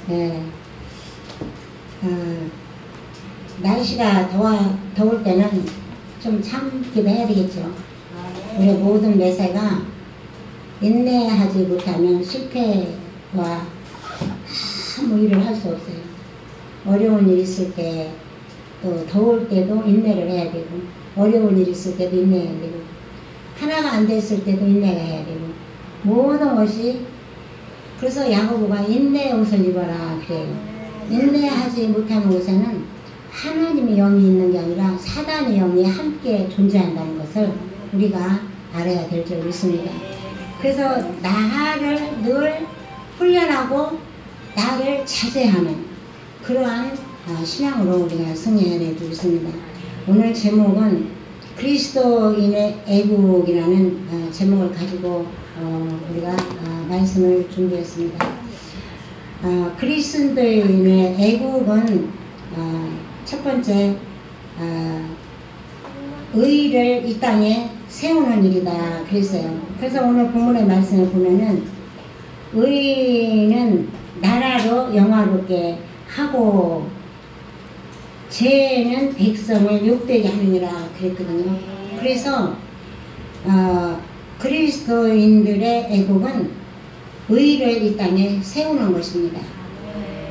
네. 날씨가 더울 때는 좀 참기도 해야 되겠죠. 우리 모든 매사가 인내하지 못하면 실패와 아무 일을 할 수 없어요. 어려운 일 있을 때, 또 더울 때도 인내를 해야 되고, 어려운 일 있을 때도 인내해야 되고, 하나가 안 됐을 때도 인내가 해야 되고, 모든 것이. 그래서 야고보가 인내의 옷을 입어라 그래요. 인내하지 못하는 옷에는 하나님의 영이 있는 게 아니라 사단의 영이 함께 존재한다는 것을 우리가 알아야 될 줄 믿습니다. 그래서 나를 늘 훈련하고 나를 자제하는 그러한 신앙으로 우리가 승리해야 될 줄 믿습니다. 오늘 제목은 그리스도인의 애국이라는 제목을 가지고 우리가 말씀을 준비했습니다. 그리스도인의 애국은 첫 번째 의를 이 땅에 세우는 일이다 그랬어요. 그래서 오늘 본문의 말씀을 보면은 의는 나라로 영화롭게 하고 죄는 백성을 욕되게 하느니라 그랬거든요. 그래서 그리스도인들의 애국은 의를 이 땅에 세우는 것입니다.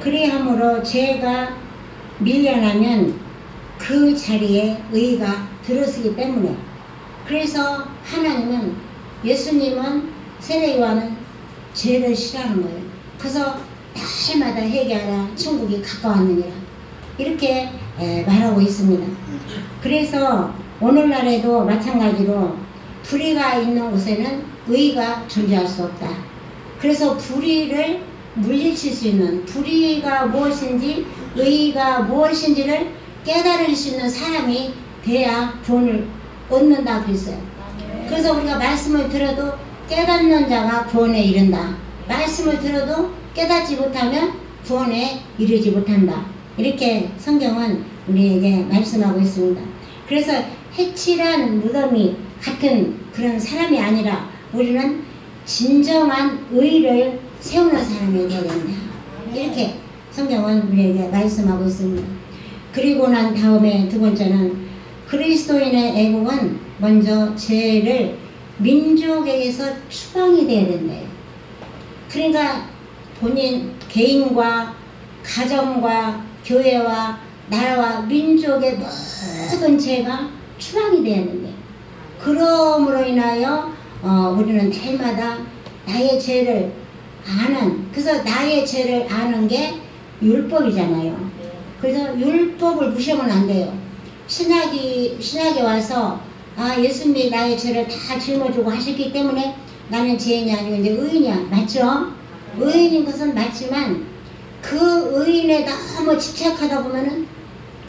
그리함으로 죄가 밀려나면 그 자리에 의가 들어서기 때문에, 그래서 하나님은, 예수님은, 세례요한은 죄를 싫어하는 거예요. 그래서 날마다 회개하라 천국이 가까웠느니라 이렇게 말하고 있습니다. 그래서 오늘날에도 마찬가지로 불의가 있는 곳에는 의가 존재할 수 없다. 그래서 불의를 물리칠 수 있는, 불의가 무엇인지 의가 무엇인지를 깨달을 수 있는 사람이 돼야 구원을 얻는다 그랬어요. 그래서 우리가 말씀을 들어도 깨닫는 자가 구원에 이른다. 말씀을 들어도 깨닫지 못하면 구원에 이르지 못한다. 이렇게 성경은 우리에게 말씀하고 있습니다. 그래서 해칠한 무덤이 같은 그런 사람이 아니라 우리는 진정한 의를 세우는 사람이 되어야 된다. 이렇게 성경은 우리에게 말씀하고 있습니다. 그리고 난 다음에 두 번째는 그리스도인의 애국은 먼저 죄를 민족에게서 추방이 돼야 된대요. 그러니까 본인 개인과 가정과 교회와 나라와 민족의 모든 죄가 추방이 돼야 된대요. 그러므로 인하여 우리는 날마다 나의 죄를 아는, 그래서 나의 죄를 아는 게 율법이잖아요. 그래서 율법을 무시하면 안 돼요. 신약에 와서 예수님이 나의 죄를 다 짊어지고 하셨기 때문에 나는 죄인이 아니고 이제 의인이야. 맞죠? 의인인 것은 맞지만 그 의인에 너무 집착하다 보면은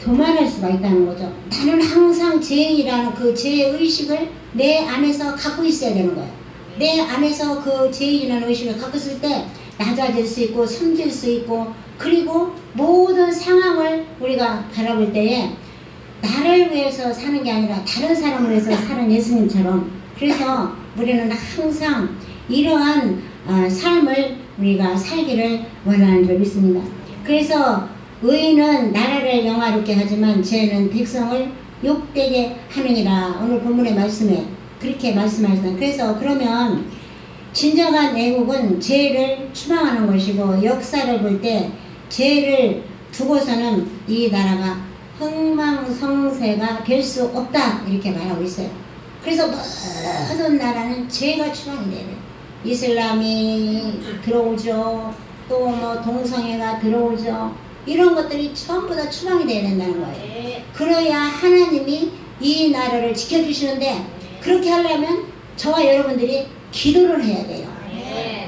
교만할 수가 있다는 거죠. 나는 항상 죄인이라는 그 죄의식을 내 안에서 갖고 있어야 되는 거예요. 내 안에서 그 죄인이라는 의식을 갖고 있을 때 낮아질 수 있고 섬길 수 있고, 그리고 모든 상황을 우리가 바라볼 때에 나를 위해서 사는 게 아니라 다른 사람을 위해서 사는 예수님처럼, 그래서 우리는 항상 이러한 삶을 우리가 살기를 원하는 줄 믿습니다. 그래서 의인은 나라를 영화롭게 하지만 죄는 백성을 욕되게 하느니라. 오늘 본문의 말씀에 그렇게 말씀하셨어요. 그래서 그러면 진정한 애국은 죄를 추방하는 것이고, 역사를 볼 때 죄를 두고서는 이 나라가 흥망성쇠가 될 수 없다 이렇게 말하고 있어요. 그래서 모든 나라는 죄가 추방이 돼요. 이슬람이 들어오죠. 또 뭐 동성애가 들어오죠. 이런 것들이 전부 다 추방이 돼야 된다는 거예요. 그래야 하나님이 이 나라를 지켜주시는데, 그렇게 하려면 저와 여러분들이 기도를 해야 돼요.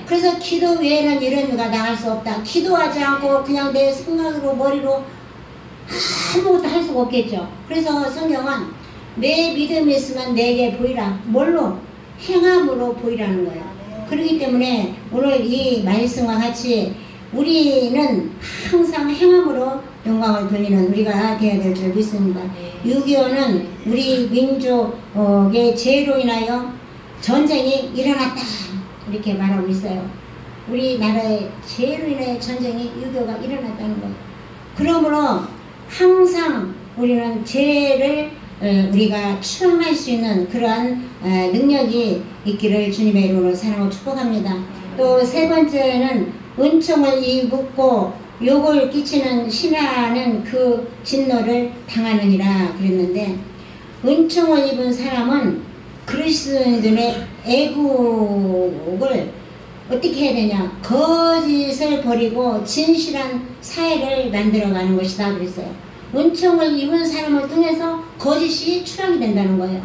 그래서 기도 외에는 이런 일가 나갈 수 없다. 기도하지 않고 그냥 내 생각으로 머리로 아무것도 할 수가 없겠죠. 그래서 성경은 내 믿음이 있으면 내게 보이라. 뭘로? 행함으로 보이라는 거예요. 그렇기 때문에 오늘 이 말씀과 같이 우리는 항상 행함으로 영광을 돌리는 우리가 되어야 될 줄 믿습니다. 6.25는 우리 민족의 죄로 인하여 전쟁이 일어났다 이렇게 말하고 있어요. 우리나라의 죄로 인해 전쟁이 유교가 일어났다는 거예요. 그러므로 항상 우리는 죄를 우리가 추앙할 수 있는 그러한 능력이 있기를 주님의 이름으로 사랑하고 축복합니다. 또 세 번째는 은총을 입고 욕을 끼치는 신하는 그 진노를 당하느니라 그랬는데, 은총을 입은 사람은 그리스도인들의 애국을 어떻게 해야 되냐, 거짓을 버리고 진실한 사회를 만들어가는 것이다 그랬어요. 은총을 입은 사람을 통해서 거짓이 추락이 된다는 거예요.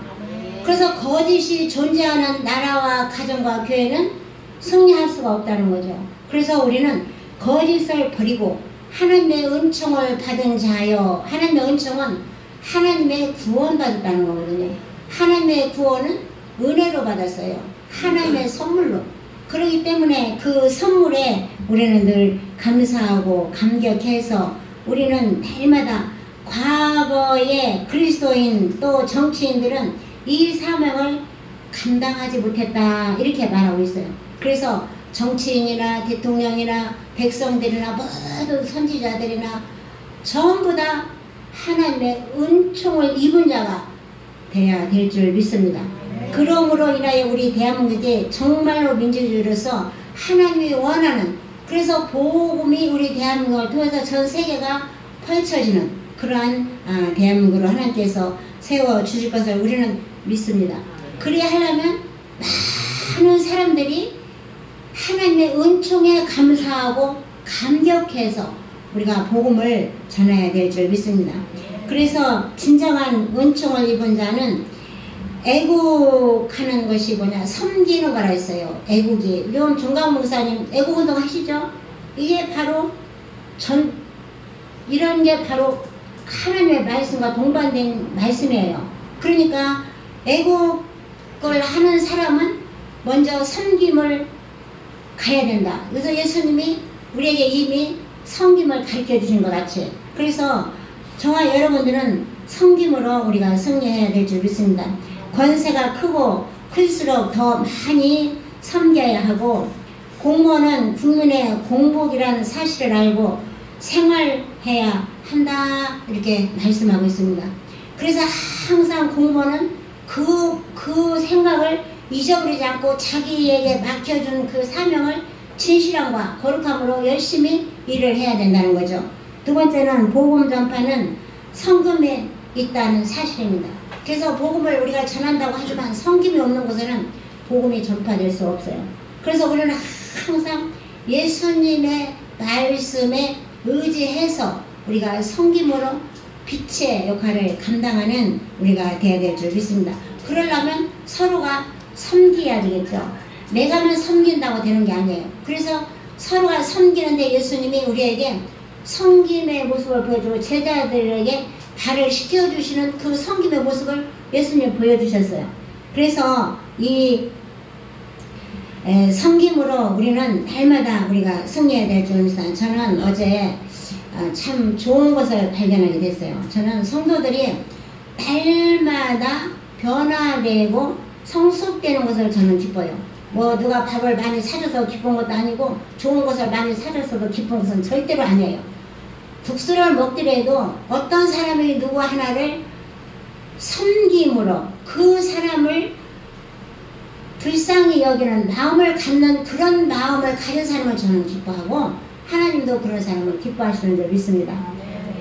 그래서 거짓이 존재하는 나라와 가정과 교회는 승리할 수가 없다는 거죠. 그래서 우리는 거짓을 버리고 하나님의 은총을 받은 자여, 하나님의 은총은 하나님의 구원 받았다는 거거든요. 하나님의 구원은 은혜로 받았어요. 하나님의 선물로. 그렇기 때문에 그 선물에 우리는 늘 감사하고 감격해서 우리는 날마다 과거의 그리스도인 또 정치인들은 이 사명을 감당하지 못했다 이렇게 말하고 있어요. 그래서 정치인이나 대통령이나 백성들이나 모든 선지자들이나 전부 다 하나님의 은총을 입은 자가 돼야 될 줄 믿습니다. 그러므로 인하여 우리 대한민국이 정말로 민주주의로서 하나님이 원하는, 그래서 복음이 우리 대한민국을 통해서 전 세계가 펼쳐지는 그러한 대한민국으로 하나님께서 세워주실 것을 우리는 믿습니다. 그래야 하려면 많은 사람들이 하나님의 은총에 감사하고 감격해서 우리가 복음을 전해야 될 줄 믿습니다. 그래서 진정한 은총을 입은 자는 애국하는 것이 뭐냐, 섬기는 거라 했어요. 애국이. 우리 종강 목사님 애국운동 하시죠? 이게 바로 이런 게 바로 하나님의 말씀과 동반된 말씀이에요. 그러니까 애국을 하는 사람은 먼저 섬김을 가야 된다. 그래서 예수님이 우리에게 이미 섬김을 가르쳐 주신 것 같이, 그래서 저와 여러분들은 섬김으로 우리가 승리해야 될 줄 믿습니다. 권세가 크고 클수록 더 많이 섬겨야 하고, 공무원은 국민의 공복이라는 사실을 알고 생활해야 한다 이렇게 말씀하고 있습니다. 그래서 항상 공무원은 그 생각을 잊어버리지 않고 자기에게 맡겨준 그 사명을 진실함과 거룩함으로 열심히 일을 해야 된다는 거죠. 두 번째는 복음 전파는 성금에 있다는 사실입니다. 그래서 복음을 우리가 전한다고 하지만 성김이 없는 곳에는 복음이 전파될 수 없어요. 그래서 우리는 항상 예수님의 말씀에 의지해서 우리가 성김으로 빛의 역할을 감당하는 우리가 되어야 될 줄 믿습니다. 그러려면 서로가 섬겨야 되겠죠. 내가만 섬긴다고 되는 게 아니에요. 그래서 서로가 섬기는데 예수님이 우리에게 섬김의 모습을 보여주고 제자들에게 발을 씻겨주시는 그 섬김의 모습을 예수님이 보여주셨어요. 그래서 이 섬김으로 우리는 날마다 우리가 승리해야 될 줄 믿습니다. 저는 어제 참 좋은 것을 발견하게 됐어요. 저는 성도들이 날마다 변화되고 성숙되는 것을 저는 기뻐요. 뭐 누가 밥을 많이 사줘서 기쁜 것도 아니고 좋은 것을 많이 사줘서도 기쁜 것은 절대로 아니에요. 국수를 먹더라도 어떤 사람이 누구 하나를 섬김으로 그 사람을 불쌍히 여기는 마음을 갖는 그런 마음을 가진 사람을 저는 기뻐하고, 하나님도 그런 사람을 기뻐하시는 줄 믿습니다.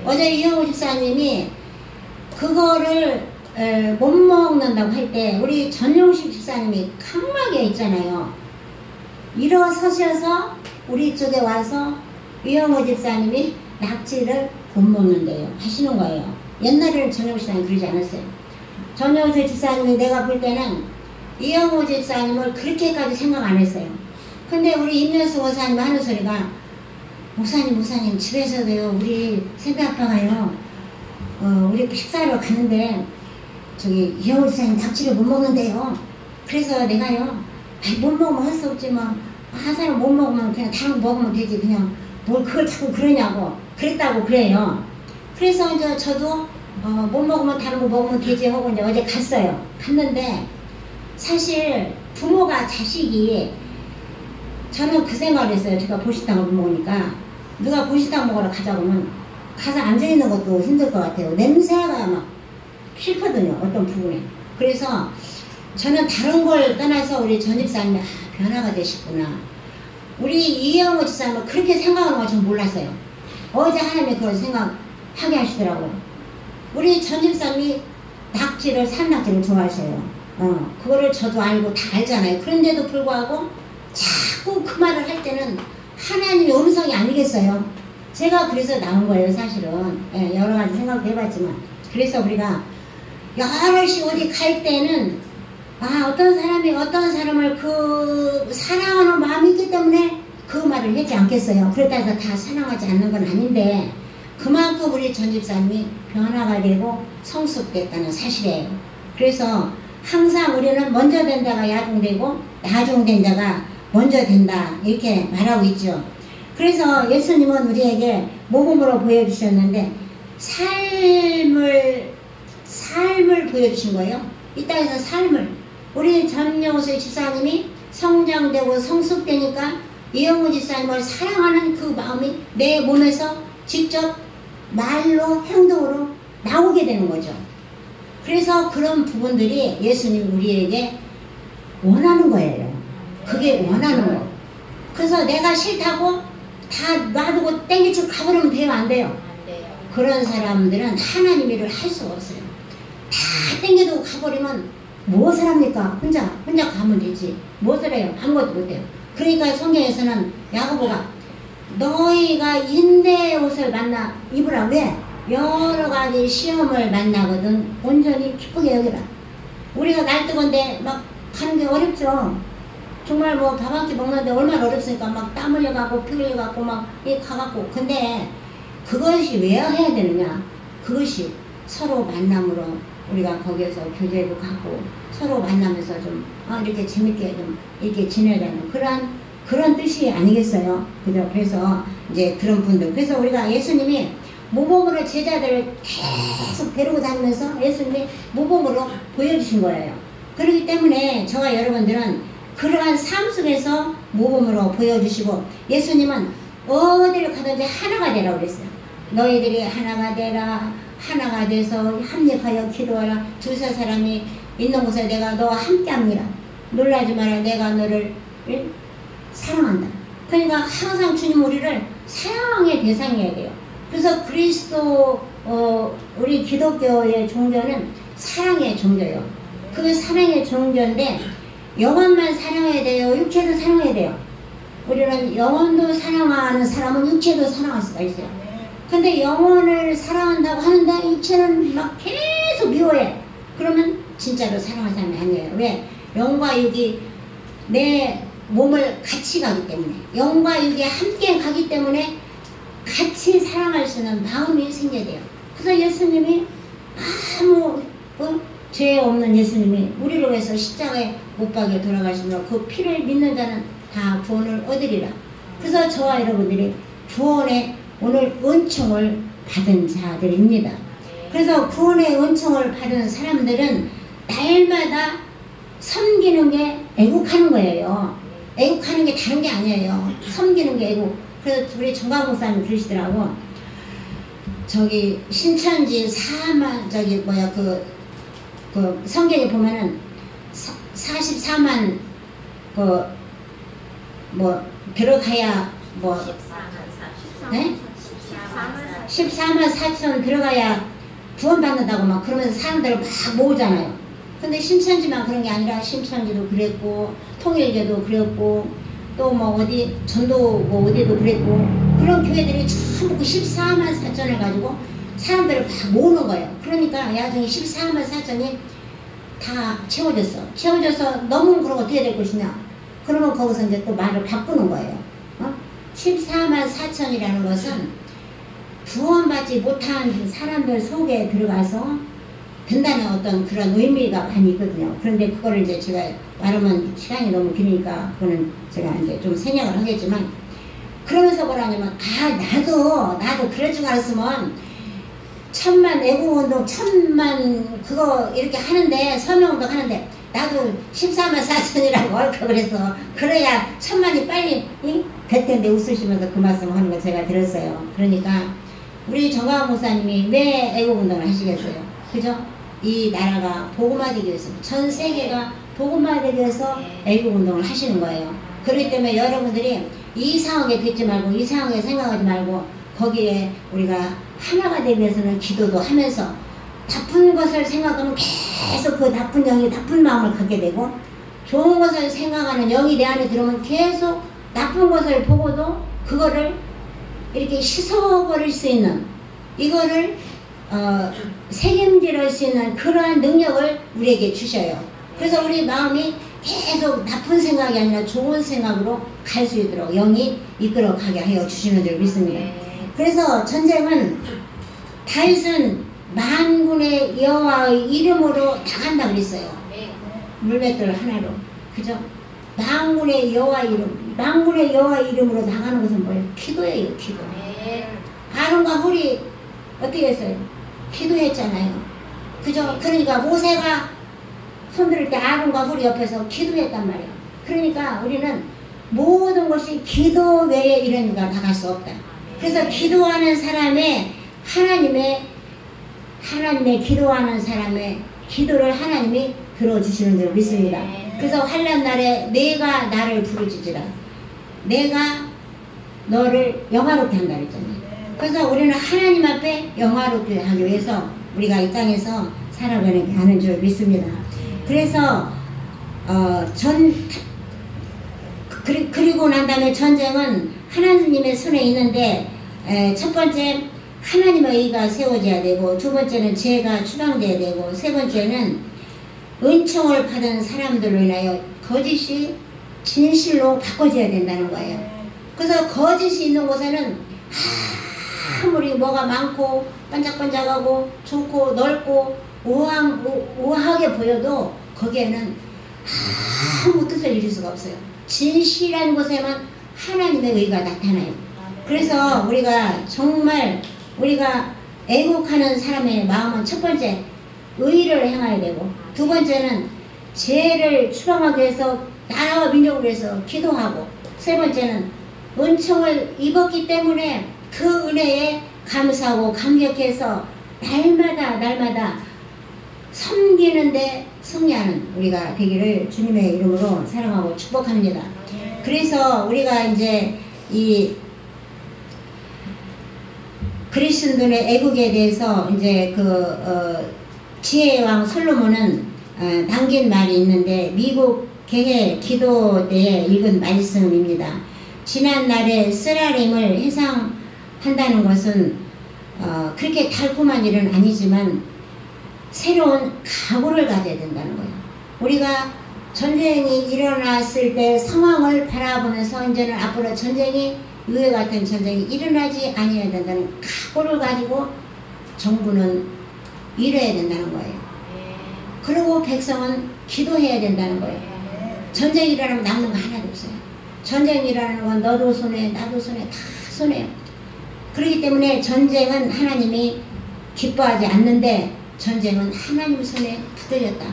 어제 이영우 집사님이 그거를 못 먹는다고 할 때 우리 전용식 집사님이 강하게 있잖아요. 일어서셔서 우리 쪽에 와서 이영우 집사님이 낙지를 못 먹는데요 하시는 거예요. 옛날에는 전용식 집사님 그러지 않았어요. 전용식 집사님이 내가 볼 때는 이영우 집사님을 그렇게까지 생각 안 했어요. 근데 우리 임현수 목사님 하는 소리가, 목사님 집에서도요 우리 새벽아빠가요 우리 식사하러 가는데 저기 이영우 집사님 낙지를 못 먹는데요. 그래서 내가요 못 먹으면 할 수 없지 뭐 한 사람 못 먹으면 그냥 다른 거 먹으면 되지 그냥 뭘 그걸 자꾸 그러냐고 그랬다고 그래요. 그래서 이제 저도 못 먹으면 다른 거 먹으면 되지 하고 이제 어제 갔어요. 갔는데 사실 부모가 자식이, 저는 그 생각을 했어요. 제가 보시탕을 먹으니까 누가 보시탕 먹으러 가자고 하면 가서 앉아있는 것도 힘들 것 같아요. 냄새가 막 싫거든요, 어떤 부분에. 그래서 저는 다른 걸 떠나서 우리 전집사님이 변화가 되셨구나. 우리 이영호 집사님은 그렇게 생각하는 걸 전 몰랐어요. 어제 하나님이 그걸 생각하게 하시더라고요. 우리 전집사님이 낙지를, 산낙지를 좋아하셔요. 그거를 저도 알고 다 알잖아요. 그런데도 불구하고 자꾸 그 말을 할 때는 하나님의 음성이 아니겠어요. 제가 그래서 나온 거예요, 사실은. 예, 여러 가지 생각도 해봤지만. 그래서 우리가 여럿이 어디 갈 때는 어떤 사람이 어떤 사람을 그 사랑하는 마음이 있기 때문에 그 말을 하지 않겠어요. 그렇다고 해서 다 사랑하지 않는 건 아닌데 그만큼 우리 전집사님이 변화가 되고 성숙됐다는 사실이에요. 그래서 항상 우리는 먼저 된 자가 야중되고 나중된 자가 먼저 된다, 이렇게 말하고 있죠. 그래서 예수님은 우리에게 모범으로 보여주셨는데 삶을 보여주신 거예요. 이 땅에서 삶을. 우리 전영수 집사님이 성장되고 성숙되니까 이영훈 집사님을 사랑하는 그 마음이 내 몸에서 직접 말로 행동으로 나오게 되는 거죠. 그래서 그런 부분들이 예수님 우리에게 원하는 거예요. 그게 원하는 거. 그래서 내가 싫다고 다 놔두고 땡기치고 가버리면 돼요? 안 돼요? 그런 사람들은 하나님 일을 할 수가 없어요. 다 땡겨두고 가버리면 무엇을 합니까? 혼자 가면 되지. 무엇을 해요? 아무것도 못해요. 그러니까 성경에서는 야고보가 너희가 인대의 옷을 입으라. 왜? 여러 가지 시험을 만나거든 온전히 기쁘게 여기라. 우리가 날 뜨건데 막 가는 게 어렵죠. 정말 뭐 밥 한 끼 먹는데 얼마나 어렵습니까? 막 땀 흘려가고 피 흘려가고 막 가갖고. 근데 그것이 왜 해야 되느냐? 그것이 서로 만남으로 우리가 거기에서 교제도 갖고 서로 만나면서 좀 이렇게 재밌게 좀 이렇게 지내자는 그런 뜻이 아니겠어요? 그죠? 그래서 이제 그런 분들. 그래서 우리가 예수님이 모범으로 제자들을 계속 데리고 다니면서 예수님이 모범으로 보여주신 거예요. 그렇기 때문에 저와 여러분들은 그러한 삶 속에서 모범으로 보여주시고 예수님은 어디를 가든지 하나가 되라고 그랬어요. 너희들이 하나가 되라. 하나가 돼서 합력하여 기도하라. 두세 사람이 있는 곳에 내가 너와 함께합니다. 놀라지 마라. 내가 너를 사랑한다. 그러니까 항상 주님 우리를 사랑의 대상이어야 돼요. 그래서 그리스도 우리 기독교의 종교는 사랑의 종교예요. 그 사랑의 종교인데 영혼만 사랑해야 돼요? 육체도 사랑해야 돼요? 우리는 영혼도 사랑하는 사람은 육체도 사랑할 수가 있어요. 근데 영혼을 사랑한다고 하는데 육체는 막 계속 미워해. 그러면 진짜로 사랑하는 사람이 아니에요. 왜? 영과 육이 내 몸을 같이 가기 때문에, 영과 육이 함께 가기 때문에 같이 사랑할 수 있는 마음이 생겨야 돼요. 그래서 예수님이 아무 죄 없는 예수님이 우리를 위해서 십자가에 못 박여 돌아가시며 그 피를 믿는 자는 다 구원을 얻으리라. 그래서 저와 여러분들이 구원의 오늘 은총을 받은 자들입니다. 그래서 구원의 은총을 받은 사람들은 날마다 섬기는 게 애국하는 거예요. 애국하는 게 다른 게 아니에요. 섬기는 게 애국. 그래서 우리 정강 목사님 그러시더라고. 저기 신천지 그 성경에 보면은 44만 들어가야 14만 4천 들어가야 구원받는다고 막 그러면서 사람들을 막 모으잖아요. 근데 신천지만 그런 게 아니라 신천지도 그랬고 통일교도 그랬고 또 어디 전도 어디도 그랬고 그런 교회들이 전부 14만 4천을 가지고 사람들을 막 모으는 거예요. 그러니까 야중에 14만 4천이 다 채워져서 너무 그럼 어떻게 될 것이냐. 그러면 거기서 이제 또 말을 바꾸는 거예요. 14만 4천이라는 것은 구원받지 못한 사람들 속에 들어가서 된다는 어떤 그런 의미가 많이 있거든요. 그런데 그거를 이제 제가 말하면 시간이 너무 길으니까 그거는 제가 이제 좀 생략을 하겠지만 그러면서 뭐라냐면 나도 그럴 줄 알았으면 1000만 애국운동 1000만 그거 이렇게 하는데 서명운동 하는데 나도 14만 4천이라고 얼까 그래서 그래야 1000만이 빨리 될 텐데 웃으시면서 그 말씀 하는 거 제가 들었어요. 그러니까 우리 정광훈 목사님이 왜 애국운동을 하시겠어요? 그죠? 이 나라가 복음화되기 위해서, 전 세계가 복음화되기 위해서 애국운동을 하시는 거예요. 그렇기 때문에 여러분들이 이상하게 듣지 말고 이상하게 생각하지 말고 거기에 우리가 하나가 되기 위해서는 기도도 하면서 나쁜 것을 생각하면 계속 그 나쁜 영이 나쁜 마음을 갖게 되고 좋은 것을 생각하는 영이 내 안에 들어오면 계속 나쁜 것을 보고도 그거를 이렇게 씻어버릴 수 있는 이거를 책임질 수 있는 그러한 능력을 우리에게 주셔요. 그래서 우리 마음이 계속 나쁜 생각이 아니라 좋은 생각으로 갈 수 있도록 영이 이끌어 가게 하여 주시는 줄 믿습니다. 그래서 전쟁은 다윗은 만군의 여호와의 이름으로 나간다 그랬어요. 물맷돌 하나로. 그죠? 만군의 여호와 이름, 만군의 여호와 이름으로 나가는 것은 뭐예요? 기도예요. 기도. 아론과 홀이 어떻게 했어요? 기도했잖아요. 그죠? 그러니까 모세가 손들을 때 아론과 홀이 옆에서 기도했단 말이에요. 그러니까 우리는 모든 것이 기도 외에 이런 일가 나갈 수 없다. 그래서 기도하는 사람의 하나님의 기도하는 사람의 기도를 하나님이 들어주시는 줄 믿습니다. 그래서 환난 날에 내가 나를 부르짖으라. 내가 너를 영화롭게 한다 그랬잖아요. 그래서 우리는 하나님 앞에 영화롭게 하기 위해서 우리가 이 땅에서 살아가는 줄 믿습니다. 그래서 그리고 난 다음에 전쟁은 하나님의 손에 있는데 첫 번째 하나님의 의가 세워져야 되고 두 번째는 죄가 추방돼야 되고 세 번째는 은총을 받은 사람들로 인하여 거짓이 진실로 바꿔져야 된다는 거예요. 그래서 거짓이 있는 곳에는 아무리 뭐가 많고 반짝반짝하고 좋고 넓고 우아하게 보여도 거기에는 아무 뜻을 이룰 수가 없어요. 진실한 곳에만 하나님의 의가 나타나요. 그래서 우리가 정말 우리가 애국하는 사람의 마음은 첫 번째 의를 행해야 되고 두 번째는 죄를 추방하기 위해서 나라와 민족을 위해서 기도하고 세 번째는 은총을 입었기 때문에 그 은혜에 감사하고 감격해서 날마다 섬기는데 승리하는 우리가 되기를 주님의 이름으로 사랑하고 축복합니다. 그래서 우리가 이제 이 그리스도인의 애국에 대해서 이제 지혜의 왕 솔로몬은 남긴 말이 있는데 미국 개회 기도 때에 읽은 말씀입니다. 지난날에 쓰라림을 해상한다는 것은 그렇게 달콤한 일은 아니지만 새로운 각오를 가져야 된다는 거예요. 우리가 전쟁이 일어났을 때 상황을 바라보면서 이제는 앞으로 전쟁이 이와 같은 전쟁이 일어나지 아니어야 된다는 각오를 가지고 정부는 일해야 된다는 거예요. 그리고 백성은 기도해야 된다는 거예요. 전쟁이 일어나면 남는 거 하나도 없어요. 전쟁이 일어나는 건 너도 손해 나도 손해 다 손해요. 그렇기 때문에 전쟁은 하나님이 기뻐하지 않는데 전쟁은 하나님 손에 붙들렸다.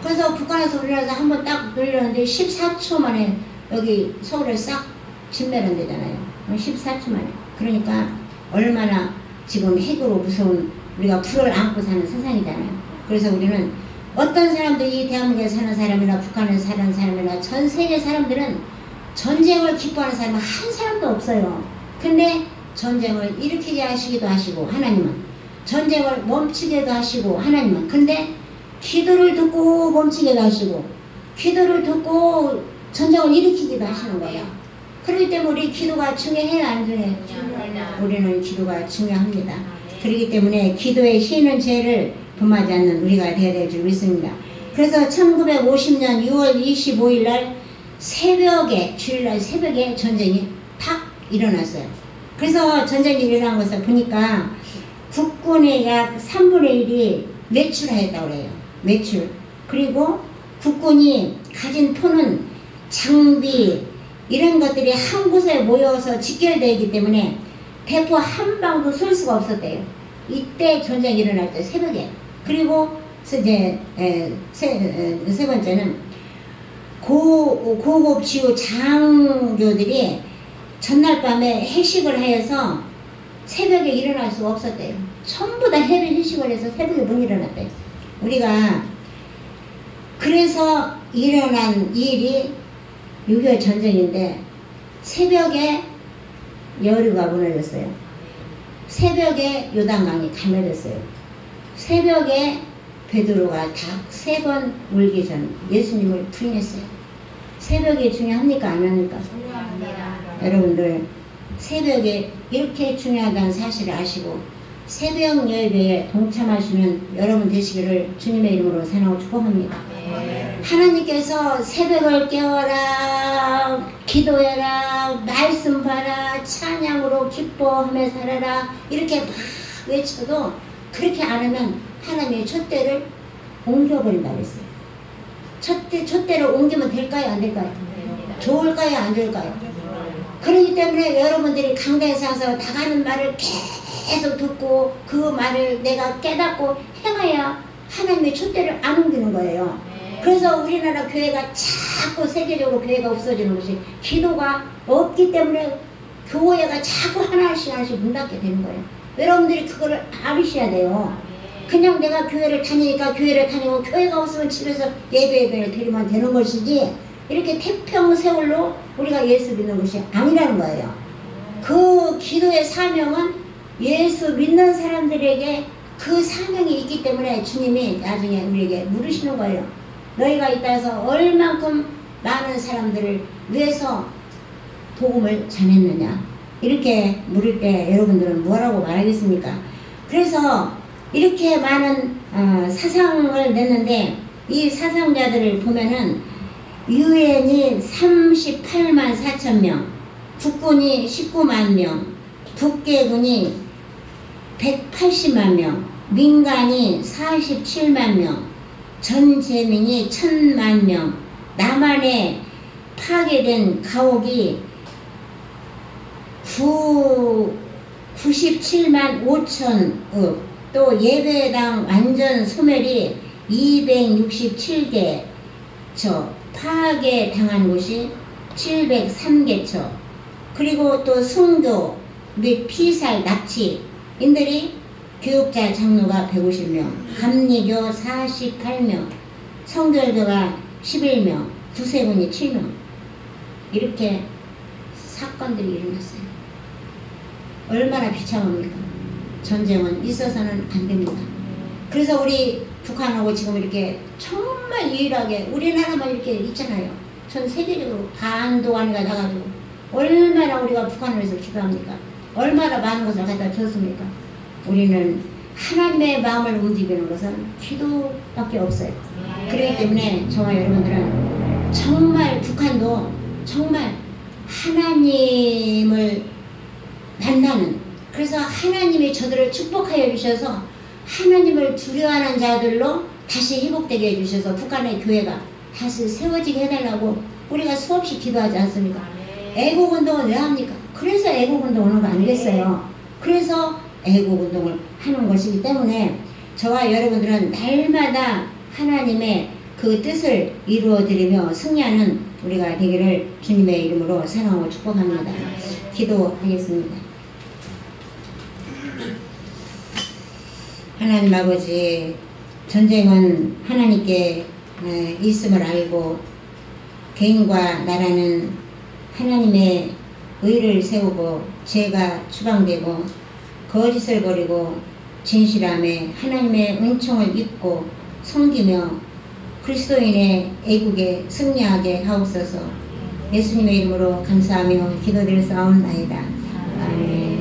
그래서 북한에서 우리나라에서 한번 딱 눌렸는데 14초 만에 여기 서울을 싹 침멸한 데잖아요. 14초 만에. 그러니까 얼마나 지금 핵으로 무서운 우리가 불을 안고 사는 세상이잖아요. 그래서 우리는 어떤 사람도 이 대한민국에 사는 사람이나 북한에 사는 사람이나 전 세계 사람들은 전쟁을 기뻐하는 사람은 한 사람도 없어요. 근데 전쟁을 일으키게 하시기도 하시고 하나님은 전쟁을 멈추게도 하시고 하나님은 근데 기도를 듣고 멈추게도 하시고 기도를 듣고 전쟁을 일으키기도 하시는 거예요. 그렇기 때문에 우리 기도가 중요해요 안 중요해요? 우리는 기도가 중요합니다. 그렇기 때문에 기도에 쉬는 죄를 범하지 않는 우리가 되어야 될 줄 믿습니다. 그래서 1950년 6월 25일 날 새벽에 주일날 새벽에 전쟁이 탁 일어났어요. 그래서 전쟁이 일어난 것을 보니까 국군의 약 3분의 1이 외출하였다고 그래요. 외출. 그리고 국군이 가진 토는 장비 이런 것들이 한 곳에 모여서 직결되어 있기 때문에 대포 한 방도 쏠 수가 없었대요. 이때 전쟁이 일어날 때 새벽에. 그리고 세 번째는 고급 지우 장교들이 전날 밤에 회식을 하여서 새벽에 일어날 수가 없었대요. 전부 다 해외 회식을 해서 새벽에 못 일어났대요. 우리가 그래서 일어난 일이 6.25 전쟁인데 새벽에 여리고가 무너졌어요. 새벽에 요단강이 갈라졌어요. 새벽에 베드로가 닭 3번 울기 전 예수님을 부인했어요. 새벽이 중요합니까? 안 합니까? 중요합니다. 여러분들 새벽에 이렇게 중요하다는 사실을 아시고 새벽 예배에 동참하시는 여러분 되시기를 주님의 이름으로 사랑하고 축복합니다. 네. 하나님께서 새벽을 깨워라, 기도해라, 말씀 봐라, 찬양으로 기뻐하며 살아라 이렇게 막 외쳐도 그렇게 안 하면 하나님의 촛대를 옮겨버린다고 했어요. 촛대를 옮기면 될까요? 안 될까요? 좋을까요? 안 좋을까요? 그렇기 때문에 여러분들이 강단에서 와서 다 가는 말을 계속 듣고 그 말을 내가 깨닫고 행해야 하나님의 촛대를 안 옮기는 거예요. 그래서 우리나라 교회가 자꾸 세계적으로 교회가 없어지는 것이 기도가 없기 때문에 교회가 자꾸 하나씩 문 닫게 되는 거예요. 여러분들이 그거를 알으셔야 돼요. 그냥 내가 교회를 다니니까 교회를 다니고 교회가 없으면 집에서 예배를 드리면 되는 것이지 이렇게 태평세월로 우리가 예수 믿는 것이 아니라는 거예요. 그 기도의 사명은 예수 믿는 사람들에게 그 사명이 있기 때문에 주님이 나중에 우리에게 물으시는 거예요. 너희가 있다 해서 얼만큼 많은 사람들을 위해서 복음을 전했느냐 이렇게 물을 때 여러분들은 뭐라고 말하겠습니까? 그래서 이렇게 많은 사상을 냈는데 이 사상자들을 보면은 유엔이 38만 4천 명, 국군이 19만 명, 북계군이 180만 명, 민간이 47만 명, 전 재민이 1000만 명, 남한에 파괴된 가옥이 97만 5천억, 또 예배당 완전 소멸이 267개 처, 파괴당한 곳이 703개처, 그리고 또 순교 및 피살 납치인들이 교육자 장로가 150명, 감리교 48명, 성결교가 11명, 구세군이 7명 이렇게 사건들이 일어났어요. 얼마나 비참합니까? 전쟁은 있어서는 안 됩니다. 그래서 우리 북한하고 지금 이렇게 정말 유일하게 우리나라만 이렇게 있잖아요. 전 세계적으로 반도안이가 나가지고 얼마나 우리가 북한을 위해서 기도합니까? 얼마나 많은 것을 갖다 줬습니까? 우리는 하나님의 마음을 움직이는 것은 기도밖에 없어요. 그렇기 때문에 저와 여러분들은 정말 북한도 정말 하나님을 만나는, 그래서 하나님이 저들을 축복하여 주셔서 하나님을 두려워하는 자들로 다시 회복되게 해주셔서 북한의 교회가 다시 세워지게 해달라고 우리가 수없이 기도하지 않습니까? 애국운동은 왜 합니까? 그래서 애국운동을 하는 거 아니겠어요? 그래서 애국운동을 하는 것이기 때문에 저와 여러분들은 날마다 하나님의 그 뜻을 이루어드리며 승리하는 우리가 되기를 주님의 이름으로 사랑하고 축복합니다. 기도하겠습니다. 하나님 아버지, 전쟁은 하나님께 있음을 알고 개인과 나라는 하나님의 의를 세우고 죄가 추방되고 거짓을 버리고 진실함에 하나님의 은총을 믿고 섬기며 그리스도인의 애국에 승리하게 하옵소서. 예수님의 이름으로 감사하며 기도드릴 사옵나이다. 아멘.